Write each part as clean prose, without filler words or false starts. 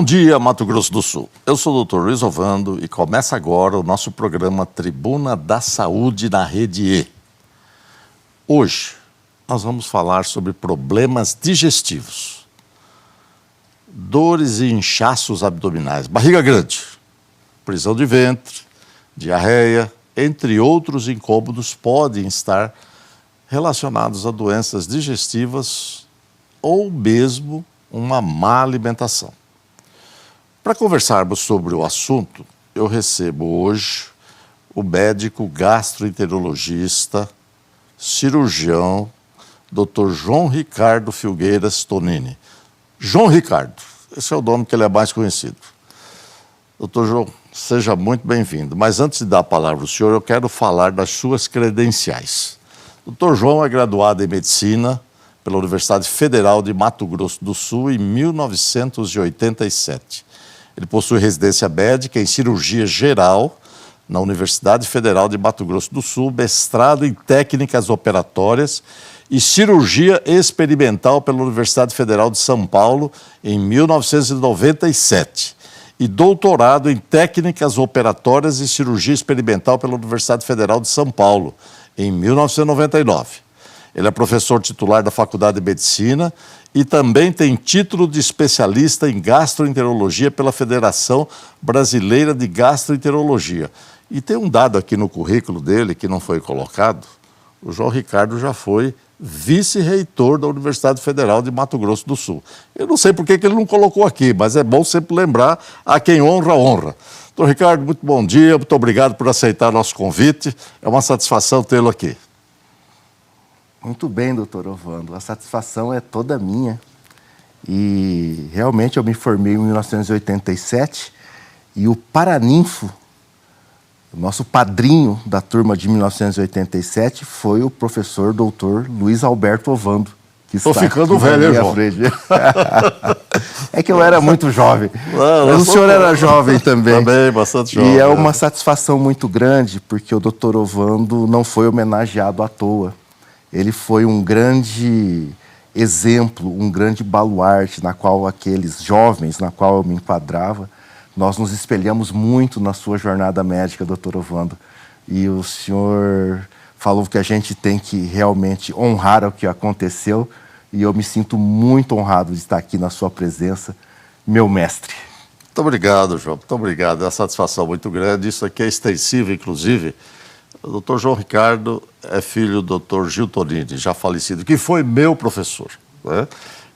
Bom dia, Mato Grosso do Sul. Eu sou o Dr. Luiz Ovando e começa agora o nosso programa Tribuna da Saúde na Rede E. Hoje, nós vamos falar sobre problemas digestivos, dores e inchaços abdominais, barriga grande, prisão de ventre, diarreia, entre outros incômodos podem estar relacionados a doenças digestivas ou mesmo uma má alimentação. Para conversarmos sobre o assunto, eu recebo hoje o médico gastroenterologista, cirurgião, Dr. João Ricardo Filgueiras Tonini. João Ricardo, esse é o nome que ele é mais conhecido. Dr. João, seja muito bem-vindo. Mas antes de dar a palavra ao senhor, eu quero falar das suas credenciais. Dr. João é graduado em Medicina pela Universidade Federal de Mato Grosso do Sul em 1987. Ele possui residência médica em cirurgia geral na Universidade Federal de Mato Grosso do Sul, mestrado em técnicas operatórias e cirurgia experimental pela Universidade Federal de São Paulo em 1997 e doutorado em técnicas operatórias e cirurgia experimental pela Universidade Federal de São Paulo em 1999. Ele é professor titular da Faculdade de Medicina e também tem título de especialista em gastroenterologia pela Federação Brasileira de Gastroenterologia. E tem um dado aqui no currículo dele que não foi colocado. O João Ricardo já foi vice-reitor da Universidade Federal de Mato Grosso do Sul. Eu não sei por que ele não colocou aqui, mas é bom sempre lembrar a quem honra, honra. Doutor Ricardo, muito bom dia, muito obrigado por aceitar nosso convite. É uma satisfação tê-lo aqui. Muito bem, doutor Ovando. A satisfação é toda minha. E realmente eu me formei em 1987 e o paraninfo, o nosso padrinho da turma de 1987 foi o professor doutor Luiz Alberto Ovando. Estou ficando velho, João. É que eu era muito jovem. Mas o senhor era jovem também. Também, bastante jovem. E é uma satisfação muito grande, porque o doutor Ovando não foi homenageado à toa. Ele foi um grande exemplo, um grande baluarte na qual aqueles jovens, na qual eu me enquadrava, nós nos espelhamos muito na sua jornada médica, doutor Ovando. E o senhor falou que a gente tem que realmente honrar o que aconteceu e eu me sinto muito honrado de estar aqui na sua presença, meu mestre. Muito obrigado, João. Muito obrigado. É uma satisfação muito grande. Isso aqui é extensivo, inclusive. O doutor João Ricardo é filho do doutor Gil Tonini, já falecido, que foi meu professor, né?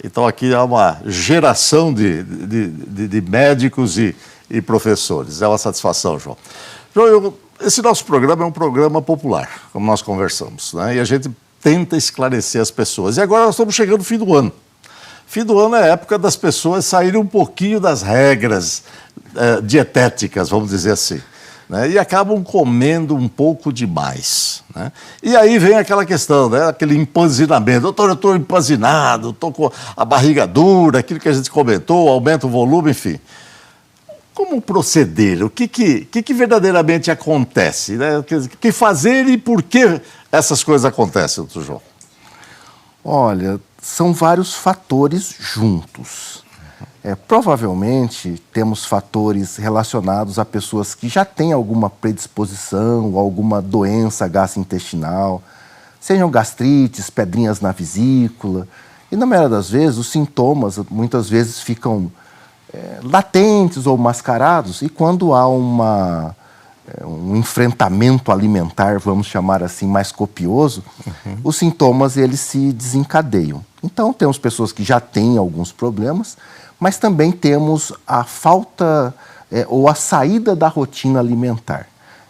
Então aqui há uma geração de médicos e professores. É uma satisfação, João. João, esse nosso programa é um programa popular, como nós conversamos, né? E a gente tenta esclarecer as pessoas. E agora nós estamos chegando no fim do ano. Fim do ano é a época das pessoas saírem um pouquinho das regras dietéticas, vamos dizer assim, né? E acabam comendo um pouco demais, né? E aí vem aquela questão, né? Aquele empanzinamento. Doutor, eu estou empanzinado, estou com a barriga dura, aquilo que a gente comentou, aumenta o volume, enfim. Como proceder? O que verdadeiramente acontece, né? O que fazer e por que essas coisas acontecem, doutor João? Olha, são vários fatores juntos. Provavelmente temos fatores relacionados a pessoas que já têm alguma predisposição ou alguma doença gastrointestinal, sejam gastrites, pedrinhas na vesícula. E na maioria das vezes os sintomas muitas vezes ficam latentes ou mascarados, e quando há um enfrentamento alimentar, vamos chamar assim, mais copioso, os sintomas eles se desencadeiam. Então temos pessoas que já têm alguns problemas, mas também temos a falta ou a saída da rotina alimentar.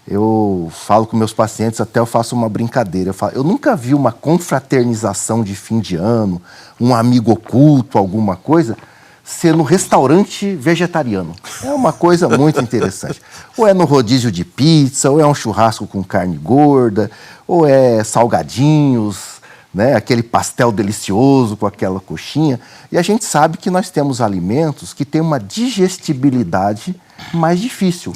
Eu falo com meus pacientes, até eu faço uma brincadeira, eu nunca vi uma confraternização de fim de ano, um amigo oculto, alguma coisa, ser no restaurante vegetariano. É uma coisa muito interessante. Ou é no rodízio de pizza, ou é um churrasco com carne gorda, ou é salgadinhos, né? Aquele pastel delicioso com aquela coxinha. E a gente sabe que nós temos alimentos que têm uma digestibilidade mais difícil,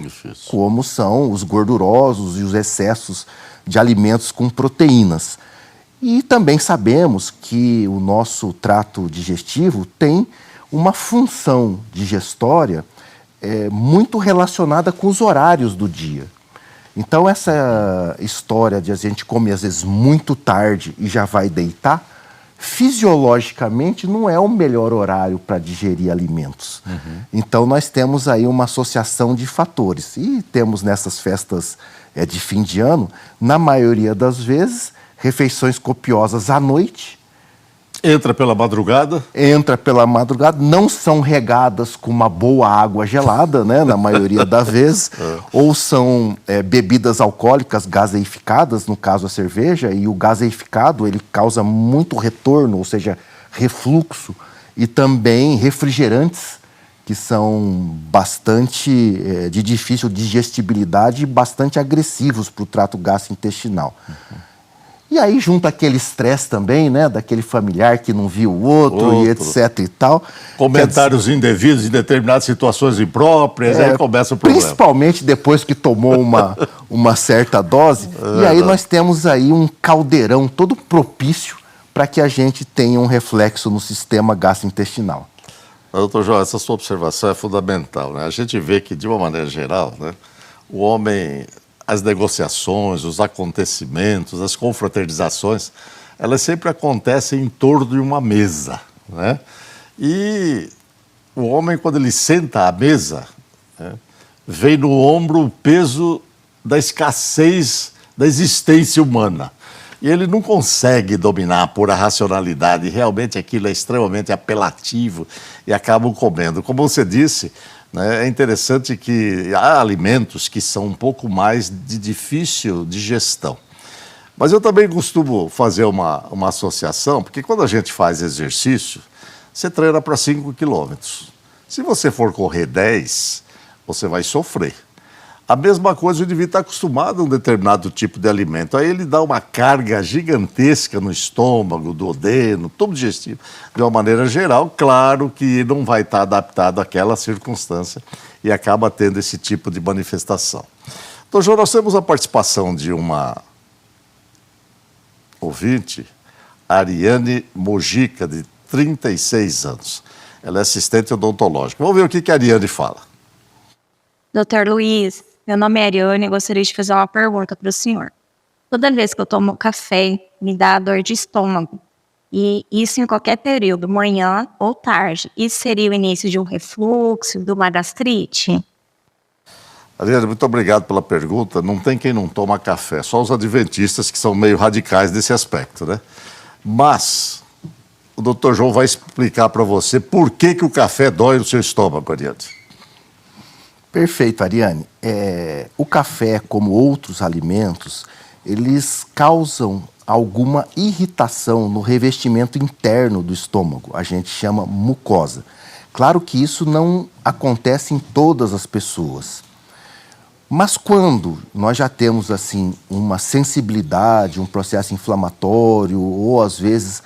como são os gordurosos e os excessos de alimentos com proteínas. E também sabemos que o nosso trato digestivo tem uma função digestória muito relacionada com os horários do dia. Então, essa história de a gente comer, às vezes, muito tarde e já vai deitar, fisiologicamente não é o melhor horário para digerir alimentos. Então, nós temos aí uma associação de fatores. E temos nessas festas de fim de ano, na maioria das vezes, refeições copiosas à noite. Entra pela madrugada? Entra pela madrugada, não são regadas com uma boa água gelada, né, na maioria das vezes, ou são bebidas alcoólicas gaseificadas, no caso a cerveja, e o gaseificado ele causa muito retorno, ou seja, refluxo, e também refrigerantes, que são bastante de difícil digestibilidade e bastante agressivos para o trato gastrointestinal. E aí junta aquele estresse também, né, daquele familiar que não viu o outro. E etc e tal. Comentários indevidos em determinadas situações impróprias, aí começa o problema. Principalmente depois que tomou uma certa dose. E aí nós temos aí um caldeirão todo propício para que a gente tenha um reflexo no sistema gastrointestinal. Doutor João, essa sua observação é fundamental, né? A gente vê que, de uma maneira geral, né, o homem... As negociações, os acontecimentos, as confraternizações, elas sempre acontecem em torno de uma mesa, né? E o homem, quando ele senta à mesa, né, vem no ombro o peso da escassez da existência humana. E ele não consegue dominar por a racionalidade. E realmente aquilo é extremamente apelativo e acabam comendo. Como você disse... É interessante que há alimentos que são um pouco mais de difícil digestão. Mas eu também costumo fazer uma associação, porque quando a gente faz exercício, você treina para 5 quilômetros. Se você for correr 10, você vai sofrer. A mesma coisa, o indivíduo está acostumado a um determinado tipo de alimento. Aí ele dá uma carga gigantesca no estômago, duodeno, tubo digestivo. De uma maneira geral, claro que não vai estar adaptado àquela circunstância e acaba tendo esse tipo de manifestação. Então, João, nós temos a participação de uma ouvinte, Ariane Mojica, de 36 anos. Ela é assistente odontológica. Vamos ver o que a Ariane fala. Doutor Luiz, meu nome é Ariane e gostaria de fazer uma pergunta para o senhor. Toda vez que eu tomo café, me dá dor de estômago. E isso em qualquer período, manhã ou tarde. Isso seria o início de um refluxo, de uma gastrite? Ariane, muito obrigado pela pergunta. Não tem quem não toma café, só os adventistas que são meio radicais nesse aspecto, né? Mas o doutor João vai explicar para você por que o café dói no seu estômago, Ariane. Perfeito, Ariane. O café, como outros alimentos, eles causam alguma irritação no revestimento interno do estômago. A gente chama mucosa. Claro que isso não acontece em todas as pessoas. Mas quando nós já temos assim uma sensibilidade, um processo inflamatório ou às vezes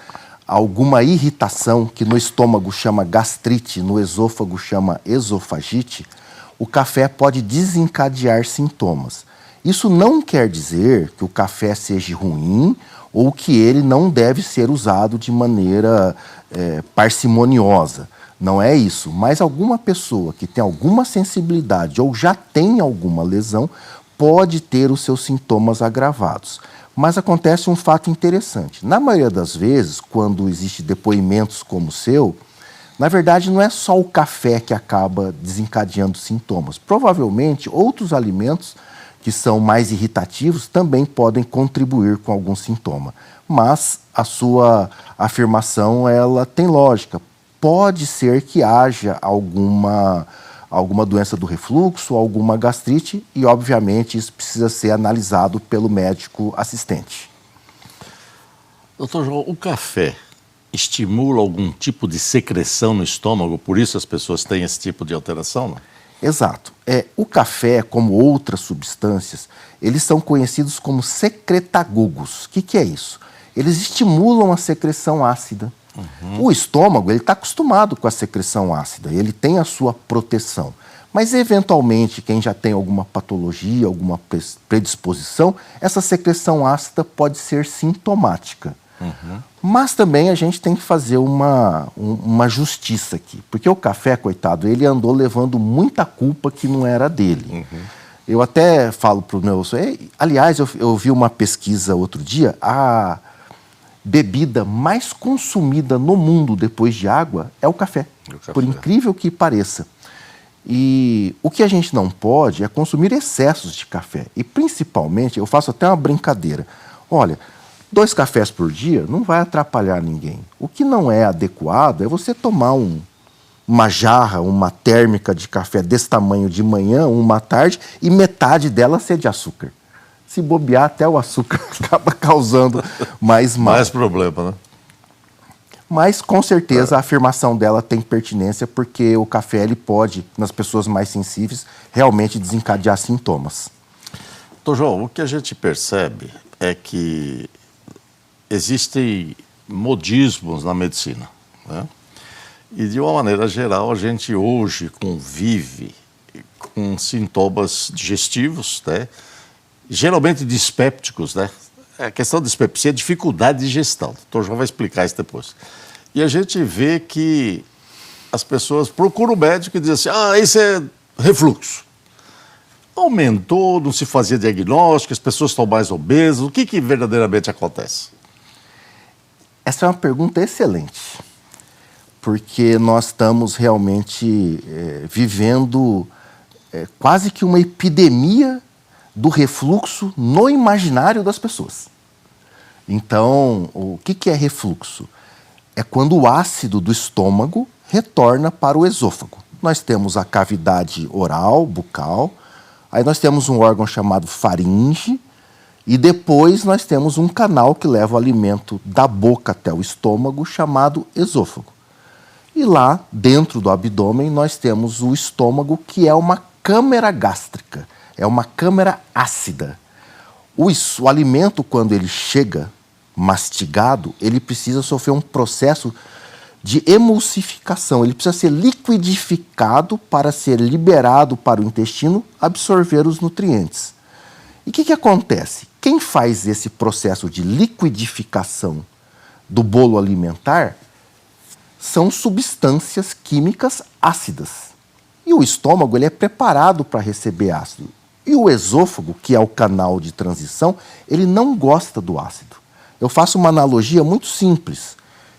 alguma irritação que no estômago chama gastrite, no esôfago chama esofagite, o café pode desencadear sintomas. Isso não quer dizer que o café seja ruim ou que ele não deve ser usado de maneira parcimoniosa. Não é isso. Mas alguma pessoa que tem alguma sensibilidade ou já tem alguma lesão pode ter os seus sintomas agravados. Mas acontece um fato interessante. Na maioria das vezes, quando existem depoimentos como o seu, na verdade, não é só o café que acaba desencadeando sintomas. Provavelmente, outros alimentos que são mais irritativos também podem contribuir com algum sintoma. Mas a sua afirmação, ela tem lógica. Pode ser que haja alguma doença do refluxo, alguma gastrite, e, obviamente, isso precisa ser analisado pelo médico assistente. Doutor João, o café estimula algum tipo de secreção no estômago, por isso as pessoas têm esse tipo de alteração, não? Exato. O café, como outras substâncias, eles são conhecidos como secretagogos. O que é isso? Eles estimulam a secreção ácida. O estômago, ele está acostumado com a secreção ácida, ele tem a sua proteção. Mas, eventualmente, quem já tem alguma patologia, alguma predisposição, essa secreção ácida pode ser sintomática. Mas também a gente tem que fazer uma justiça aqui. Porque o café, coitado, ele andou levando muita culpa que não era dele. Eu até falo para os meus... Aliás, eu vi uma pesquisa outro dia, a bebida mais consumida no mundo depois de água é o café. Por incrível que pareça. E o que a gente não pode é consumir excessos de café. E principalmente, eu faço até uma brincadeira. Olha, 2 cafés por dia não vai atrapalhar ninguém. O que não é adequado é você tomar uma jarra, uma térmica de café desse tamanho de manhã, uma tarde, e metade dela ser de açúcar. Se bobear, até o açúcar acaba causando mais mal. Mais problema, né? Mas, com certeza, a afirmação dela tem pertinência, porque o café ele pode, nas pessoas mais sensíveis, realmente desencadear sintomas. Doutor João, o que a gente percebe é que existem modismos na medicina, né? E, de uma maneira geral, a gente hoje convive com sintomas digestivos, né? Geralmente dispépticos, né? A questão de dispepsia é dificuldade de digestão. O doutor João vai explicar isso depois. E a gente vê que as pessoas procuram o médico e dizem assim, isso é refluxo. Aumentou, não se fazia diagnóstico, as pessoas estão mais obesas. O que verdadeiramente acontece? Essa é uma pergunta excelente, porque nós estamos realmente vivendo quase que uma epidemia do refluxo no imaginário das pessoas. Então, o que é refluxo? É quando o ácido do estômago retorna para o esôfago. Nós temos a cavidade oral, bucal, aí nós temos um órgão chamado faringe, e depois nós temos um canal que leva o alimento da boca até o estômago, chamado esôfago. E lá, dentro do abdômen, nós temos o estômago, que é uma câmara gástrica, é uma câmara ácida. O alimento, quando ele chega mastigado, ele precisa sofrer um processo de emulsificação. Ele precisa ser liquidificado para ser liberado para o intestino absorver os nutrientes. E o que acontece? Quem faz esse processo de liquidificação do bolo alimentar são substâncias químicas ácidas. E o estômago ele é preparado para receber ácido. E o esôfago, que é o canal de transição, ele não gosta do ácido. Eu faço uma analogia muito simples,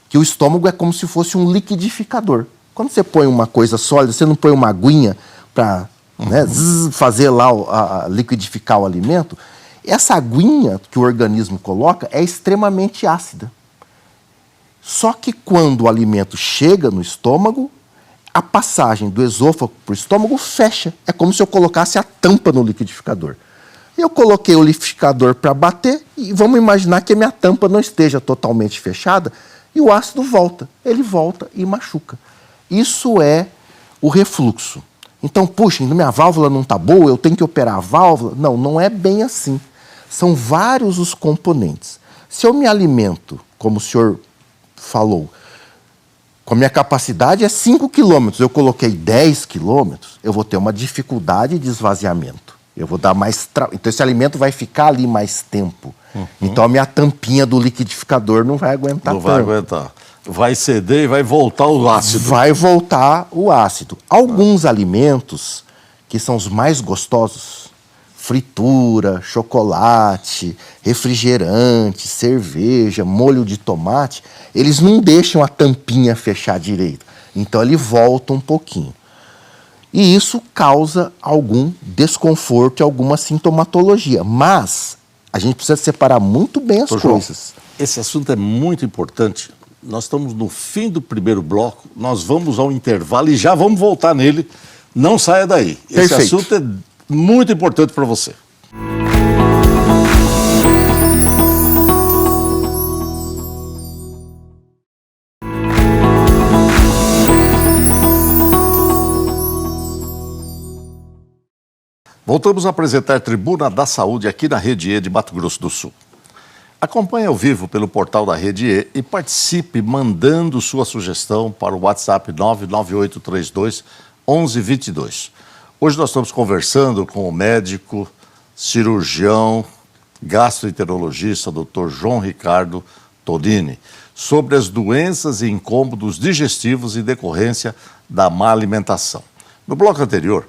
que o estômago é como se fosse um liquidificador. Quando você põe uma coisa sólida, você não põe uma aguinha para fazer lá, liquidificar o alimento. Essa aguinha que o organismo coloca é extremamente ácida. Só que quando o alimento chega no estômago, a passagem do esôfago para o estômago fecha. É como se eu colocasse a tampa no liquidificador. Eu coloquei o liquidificador para bater e vamos imaginar que a minha tampa não esteja totalmente fechada e o ácido volta. Ele volta e machuca. Isso é o refluxo. Então, puxa, minha válvula não está boa, eu tenho que operar a válvula? Não, não é bem assim. São vários os componentes. Se eu me alimento, como o senhor falou, com a minha capacidade é 5 quilômetros, eu coloquei 10 quilômetros, eu vou ter uma dificuldade de esvaziamento. Eu vou dar mais... Então, esse alimento vai ficar ali mais tempo. Então, a minha tampinha do liquidificador não vai aguentar tanto. Não vai aguentar. Vai ceder e vai voltar o ácido. Vai voltar o ácido. Alguns alimentos, que são os mais gostosos, fritura, chocolate, refrigerante, cerveja, molho de tomate, eles não deixam a tampinha fechar direito. Então, ele volta um pouquinho. E isso causa algum desconforto e alguma sintomatologia. Mas a gente precisa separar muito bem as coisas. Esse assunto é muito importante. Nós estamos no fim do primeiro bloco, nós vamos ao intervalo e já vamos voltar nele. Não saia daí. Esse Perfeito. assunto é muito importante para você. Voltamos a apresentar Tribuna da Saúde aqui na Rede E de Mato Grosso do Sul. Acompanhe ao vivo pelo portal da Rede E e participe mandando sua sugestão para o WhatsApp 99832 1122. Hoje nós estamos conversando com o médico, cirurgião, gastroenterologista, Dr. João Ricardo Tonini, sobre as doenças e incômodos digestivos em decorrência da má alimentação. No bloco anterior,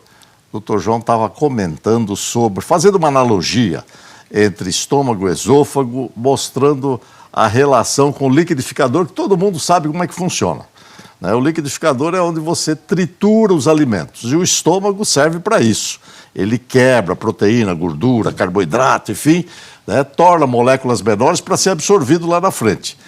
o Dr. João estava comentando sobre, fazendo uma analogia entre estômago e esôfago, mostrando a relação com o liquidificador, que todo mundo sabe como é que funciona. O liquidificador é onde você tritura os alimentos e o estômago serve para isso. Ele quebra proteína, gordura, carboidrato, enfim, torna moléculas menores para ser absorvido lá na frente.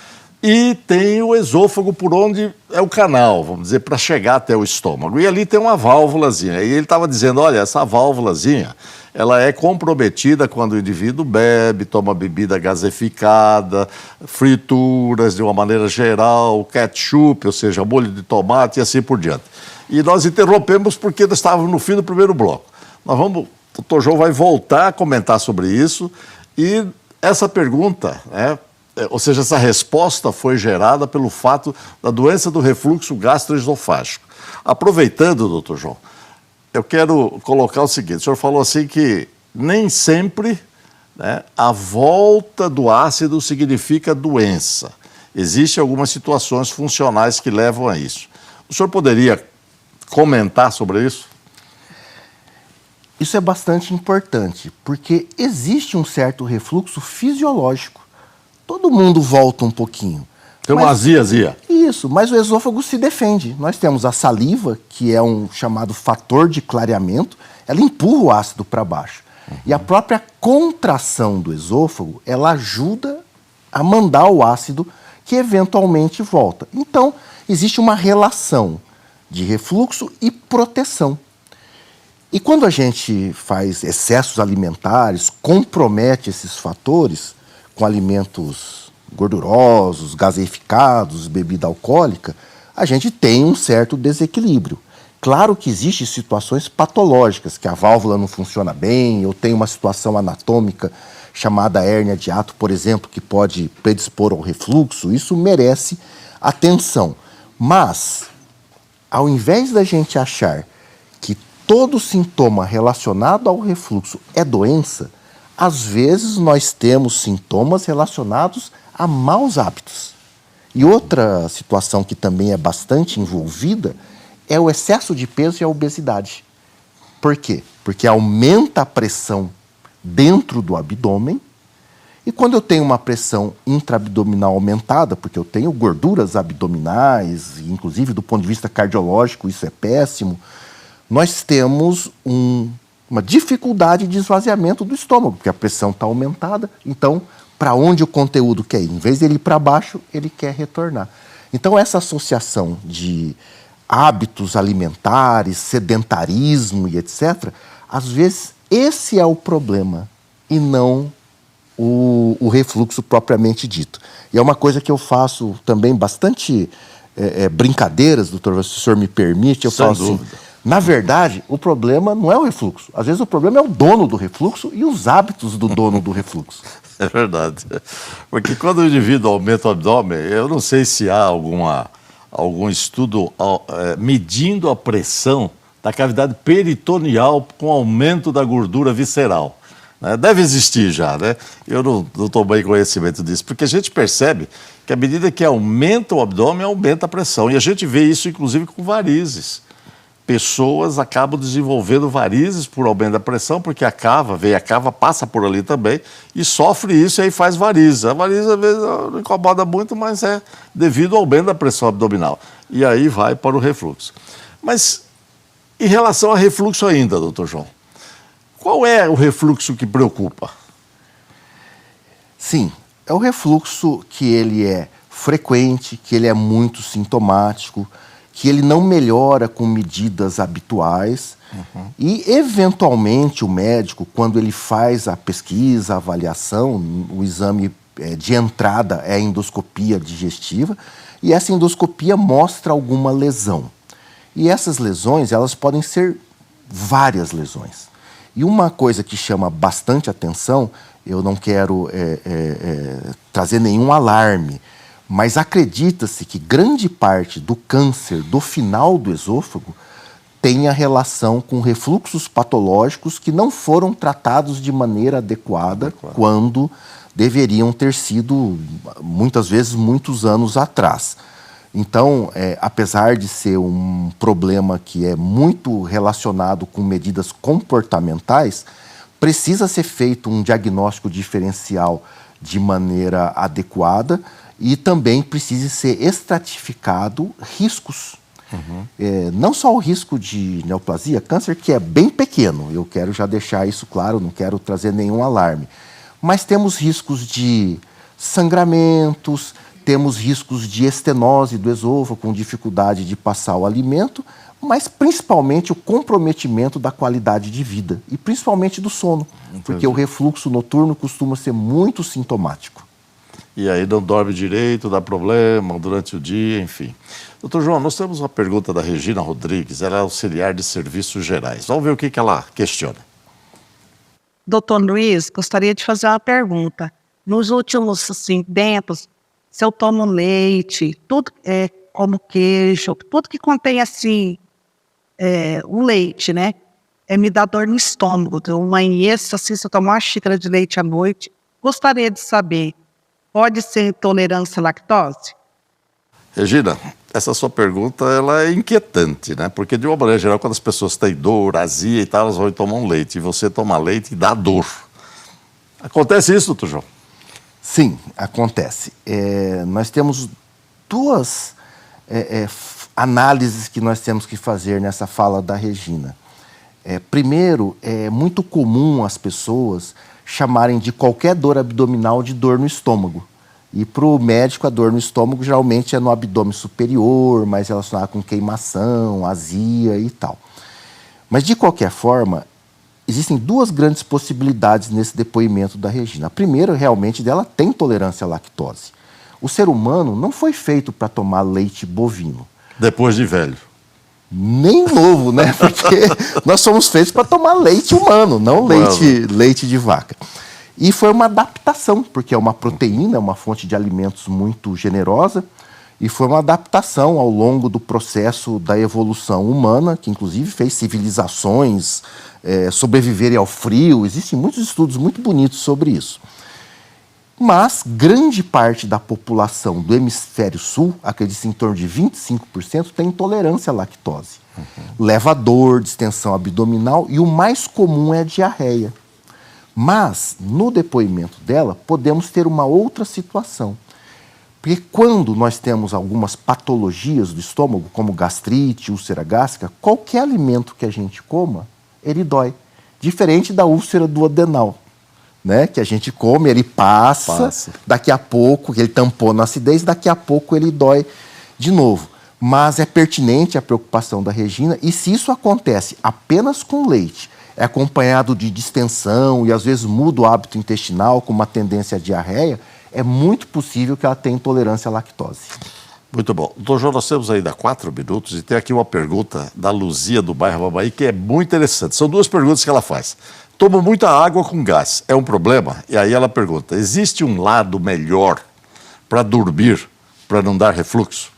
E tem o esôfago por onde é o canal, vamos dizer, para chegar até o estômago. E ali tem uma válvulazinha. E ele estava dizendo, olha, essa válvulazinha, ela é comprometida quando o indivíduo bebe, toma bebida gaseificada, frituras de uma maneira geral, ketchup, ou seja, molho de tomate e assim por diante. E nós interrompemos porque nós estávamos no fim do primeiro bloco. O Dr. João vai voltar a comentar sobre isso e essa pergunta, ou seja, essa resposta foi gerada pelo fato da doença do refluxo gastroesofágico. Aproveitando, doutor João, eu quero colocar o seguinte, o senhor falou assim que nem sempre a volta do ácido significa doença. Existem algumas situações funcionais que levam a isso. O senhor poderia comentar sobre isso? Isso é bastante importante, porque existe um certo refluxo fisiológico. Todo mundo volta um pouquinho. Tem uma azia. Isso, mas o esôfago se defende. Nós temos a saliva, que é um chamado fator de clareamento, ela empurra o ácido para baixo. E a própria contração do esôfago, ela ajuda a mandar o ácido que eventualmente volta. Então, existe uma relação de refluxo e proteção. E quando a gente faz excessos alimentares, compromete esses fatores com alimentos gordurosos, gaseificados, bebida alcoólica, a gente tem um certo desequilíbrio. Claro que existem situações patológicas, que a válvula não funciona bem, ou tem uma situação anatômica chamada hérnia de hiato, por exemplo, que pode predispor ao refluxo, isso merece atenção. Mas, ao invés da gente achar que todo sintoma relacionado ao refluxo é doença, às vezes nós temos sintomas relacionados a maus hábitos. E outra situação que também é bastante envolvida é o excesso de peso e a obesidade. Por quê? Porque aumenta a pressão dentro do abdômen, e quando eu tenho uma pressão intraabdominal aumentada, porque eu tenho gorduras abdominais, inclusive do ponto de vista cardiológico isso é péssimo, nós temos uma dificuldade de esvaziamento do estômago, porque a pressão está aumentada, então, para onde o conteúdo quer ir? Em vez de ele ir para baixo, ele quer retornar. Então, essa associação de hábitos alimentares, sedentarismo e etc., às vezes esse é o problema e não o refluxo propriamente dito. E é uma coisa que eu faço também bastante brincadeiras, doutor, se o senhor me permite, eu falo assim, na verdade, o problema não é o refluxo. Às vezes o problema é o dono do refluxo e os hábitos do dono do refluxo. É verdade. Porque quando o indivíduo aumenta o abdômen, eu não sei se há algum estudo medindo a pressão da cavidade peritoneal com aumento da gordura visceral. Deve existir já, né? Eu não tomei conhecimento disso, porque a gente percebe que à medida que aumenta o abdômen, aumenta a pressão. E a gente vê isso, inclusive, com varizes. Pessoas acabam desenvolvendo varizes por aumento da pressão, porque a cava passa por ali também e sofre isso e aí faz varizes. A varize, às vezes, não incomoda muito, mas é devido ao aumento da pressão abdominal. E aí vai para o refluxo. Mas, em relação a refluxo ainda, doutor João, qual é o refluxo que preocupa? Sim, é o refluxo que ele é frequente, que ele é muito sintomático, que ele não melhora com medidas habituais e, eventualmente, o médico, quando ele faz a pesquisa, a avaliação, o exame de entrada é a endoscopia digestiva e essa endoscopia mostra alguma lesão. E essas lesões, elas podem ser várias lesões. E uma coisa que chama bastante atenção, eu não quero trazer nenhum alarme, mas acredita-se que grande parte do câncer do final do esôfago tenha relação com refluxos patológicos que não foram tratados de maneira adequada quando deveriam ter sido, muitas vezes, muitos anos atrás. Então, apesar de ser um problema que é muito relacionado com medidas comportamentais, precisa ser feito um diagnóstico diferencial de maneira adequada e também precisa ser estratificado riscos. Não só o risco de neoplasia, câncer, que é bem pequeno, eu quero já deixar isso claro, não quero trazer nenhum alarme, mas temos riscos de sangramentos, temos riscos de estenose do esôfago, com dificuldade de passar o alimento, mas principalmente o comprometimento da qualidade de vida e principalmente do sono, porque o refluxo noturno costuma ser muito sintomático. E aí não dorme direito, dá problema durante o dia, enfim. Doutor João, nós temos uma pergunta da Regina Rodrigues, ela é auxiliar de serviços gerais. Vamos ver o que ela questiona. Doutor Luiz, gostaria de fazer uma pergunta. Nos últimos tempos, se eu tomo leite, tudo como queijo, tudo que contém o leite, né? Me dá dor no estômago. Eu amanheço assim, se eu tomar uma xícara de leite à noite. Gostaria de saber, pode ser intolerância à lactose? Regina, essa sua pergunta ela é inquietante, né? Porque, de uma maneira geral, quando as pessoas têm dor, azia e tal, elas vão tomar um leite. E você toma leite e dá dor. Acontece isso, doutor João? Sim, acontece. Nós temos duas análises que nós temos que fazer nessa fala da Regina. Primeiro, é muito comum as pessoas chamarem de qualquer dor abdominal de dor no estômago. E para o médico, a dor no estômago geralmente é no abdômen superior, mais relacionada com queimação, azia e tal. Mas, de qualquer forma, existem duas grandes possibilidades nesse depoimento da Regina. A primeira, realmente, dela tem intolerância à lactose. O ser humano não foi feito para tomar leite bovino. Depois de velho. Nem novo, né? Porque nós somos feitos para tomar leite humano, não leite de vaca. E foi uma adaptação, porque é uma proteína, é uma fonte de alimentos muito generosa, e foi uma adaptação ao longo do processo da evolução humana, que inclusive fez civilizações sobreviverem ao frio. Existem muitos estudos muito bonitos sobre isso. Mas grande parte da população do hemisfério sul, acredito em torno de 25%, tem intolerância à lactose. Leva a dor, distensão abdominal e o mais comum é a diarreia. Mas, no depoimento dela, podemos ter uma outra situação. Porque quando nós temos algumas patologias do estômago, como gastrite, úlcera gástrica, qualquer alimento que a gente coma, ele dói. Diferente da úlcera duodenal, né? Que a gente come, ele passa, daqui a pouco, ele tampona a acidez, daqui a pouco ele dói de novo. Mas é pertinente a preocupação da Regina, e se isso acontece apenas com leite, é acompanhado de distensão e às vezes muda o hábito intestinal com uma tendência à diarreia, é muito possível que ela tenha intolerância à lactose. Muito bom. Doutor João, nós temos ainda 4 minutos e tem aqui uma pergunta da Luzia do bairro Babaí que é muito interessante. São 2 perguntas que ela faz. Tomo muita água com gás, é um problema? E aí ela pergunta, existe um lado melhor para dormir, para não dar refluxo?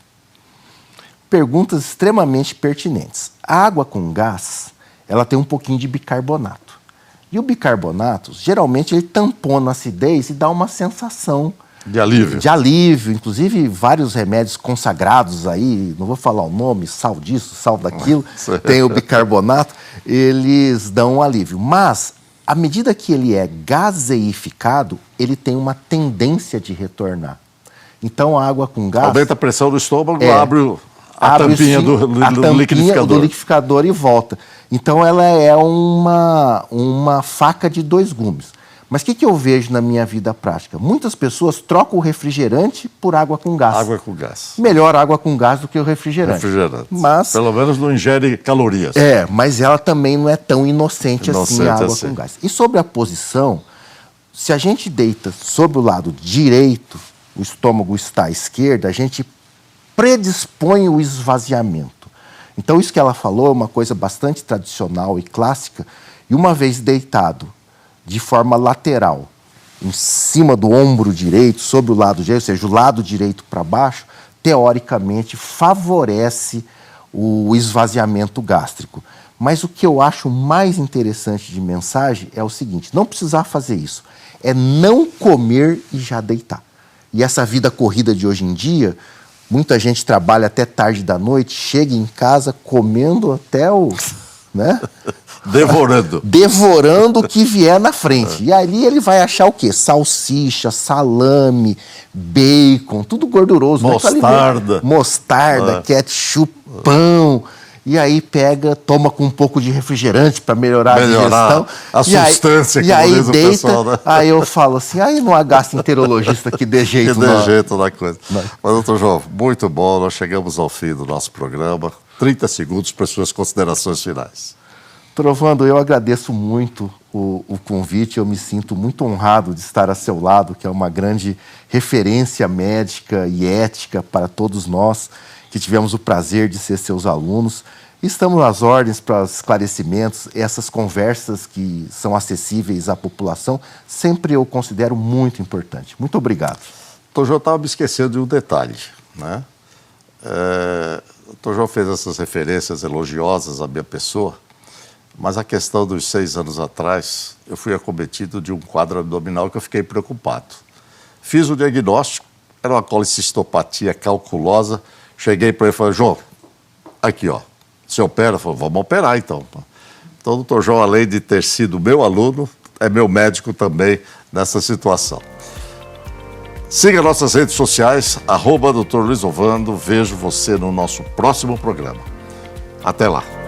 Perguntas extremamente pertinentes. A água com gás, ela tem um pouquinho de bicarbonato. E o bicarbonato, geralmente, ele tampona a acidez e dá uma sensação de alívio. De alívio. Inclusive, vários remédios consagrados aí, não vou falar o nome, sal disso, sal daquilo, tem o bicarbonato, eles dão um alívio. Mas, à medida que ele é gaseificado, ele tem uma tendência de retornar. Então, a água com gás... Aumenta a pressão do estômago, abre a tampinha do liquidificador. Do liquidificador e volta. Então, ela é uma faca de 2 gumes. Mas o que eu vejo na minha vida prática? Muitas pessoas trocam o refrigerante por água com gás. Água com gás. Melhor água com gás do que o refrigerante. Mas, pelo menos não ingere calorias. Mas ela também não é tão inocente assim, a água com gás. E sobre a posição, se a gente deita sobre o lado direito, o estômago está à esquerda, a gente predispõe o esvaziamento. Então, isso que ela falou é uma coisa bastante tradicional e clássica. E uma vez deitado de forma lateral, em cima do ombro direito, sobre o lado direito, ou seja, o lado direito para baixo, teoricamente favorece o esvaziamento gástrico. Mas o que eu acho mais interessante de mensagem é o seguinte: não precisar fazer isso, é não comer e já deitar. E essa vida corrida de hoje em dia, muita gente trabalha até tarde da noite, chega em casa comendo até o... né? Devorando. Devorando o que vier na frente. E ali ele vai achar o quê? Salsicha, salame, bacon, tudo gorduroso. Mostarda. Mostarda, ketchup, pão. E aí pega, toma com um pouco de refrigerante para melhorar a digestão. A sustância e aí diz o deita, pessoal, né? aí eu falo assim, aí não há gastroenterologista que dê jeito. Que dê jeito na coisa. Mas, doutor João, muito bom, nós chegamos ao fim do nosso programa. 30 segundos para as suas considerações finais. Trovando, eu agradeço muito o convite, eu me sinto muito honrado de estar a seu lado, que é uma grande referência médica e ética para todos nós que tivemos o prazer de ser seus alunos. Estamos às ordens para os esclarecimentos, essas conversas que são acessíveis à população, sempre eu considero muito importante. Muito obrigado. Doutor João, estava me esquecendo de um detalhe, né? O doutor João fez essas referências elogiosas à minha pessoa, mas a questão dos 6 anos atrás, eu fui acometido de um quadro abdominal que eu fiquei preocupado. Fiz o diagnóstico, era uma colicistopatia calculosa. Cheguei para ele e falei: João, aqui, ó, você opera? Ele falou: vamos operar então. Então o doutor João, além de ter sido meu aluno, é meu médico também nessa situação. Siga nossas redes sociais, @Dr. Luiz Ovando. Vejo você no nosso próximo programa. Até lá.